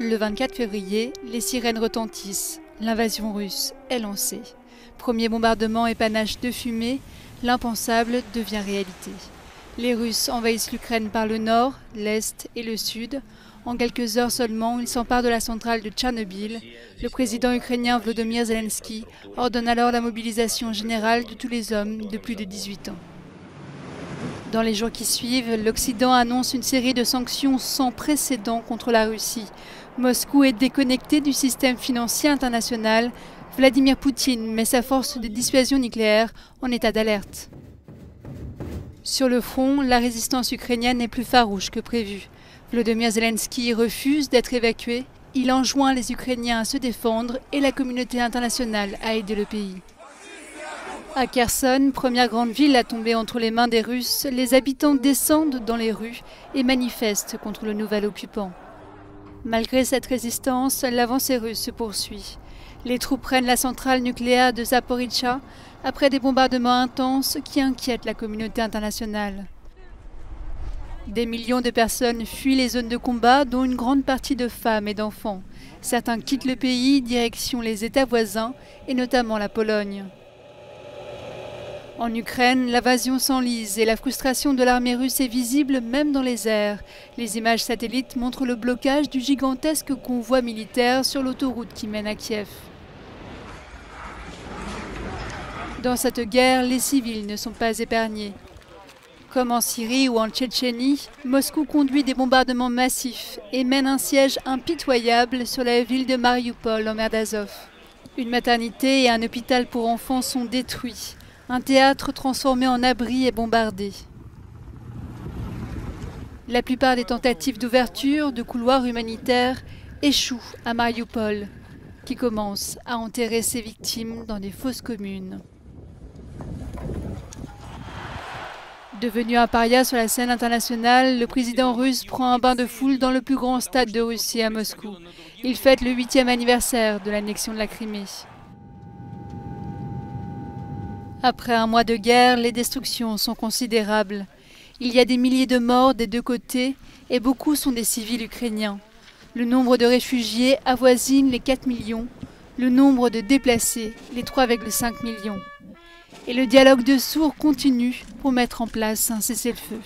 Le 24 février, les sirènes retentissent. L'invasion russe est lancée. Premier bombardement et panache de fumée, l'impensable devient réalité. Les Russes envahissent l'Ukraine par le nord, l'est et le sud. En quelques heures seulement, ils s'emparent de la centrale de Tchernobyl. Le président ukrainien Volodymyr Zelensky ordonne alors la mobilisation générale de tous les hommes de plus de 18 ans. Dans les jours qui suivent, l'Occident annonce une série de sanctions sans précédent contre la Russie. Moscou est déconnecté du système financier international. Vladimir Poutine met sa force de dissuasion nucléaire en état d'alerte. Sur le front, la résistance ukrainienne est plus farouche que prévu. Volodymyr Zelensky refuse d'être évacué. Il enjoint les Ukrainiens à se défendre et la communauté internationale à aider le pays. À Kherson, première grande ville à tomber entre les mains des Russes, les habitants descendent dans les rues et manifestent contre le nouvel occupant. Malgré cette résistance, l'avancée russe se poursuit. Les troupes prennent la centrale nucléaire de Zaporijjia après des bombardements intenses qui inquiètent la communauté internationale. Des millions de personnes fuient les zones de combat, dont une grande partie de femmes et d'enfants. Certains quittent le pays, direction les États voisins et notamment la Pologne. En Ukraine, l'invasion s'enlise et la frustration de l'armée russe est visible même dans les airs. Les images satellites montrent le blocage du gigantesque convoi militaire sur l'autoroute qui mène à Kiev. Dans cette guerre, les civils ne sont pas épargnés. Comme en Syrie ou en Tchétchénie, Moscou conduit des bombardements massifs et mène un siège impitoyable sur la ville de Mariupol en mer d'Azov. Une maternité et un hôpital pour enfants sont détruits. Un théâtre transformé en abri est bombardé. La plupart des tentatives d'ouverture de couloirs humanitaires échouent à Mariupol, qui commence à enterrer ses victimes dans des fosses communes. Devenu un paria sur la scène internationale, le président russe prend un bain de foule dans le plus grand stade de Russie à Moscou. Il fête le 8e anniversaire de l'annexion de la Crimée. Après un mois de guerre, les destructions sont considérables. Il y a des milliers de morts des deux côtés et beaucoup sont des civils ukrainiens. Le nombre de réfugiés avoisine les 4 millions, le nombre de déplacés les 3,5 millions. Et le dialogue de sourds continue pour mettre en place un cessez-le-feu.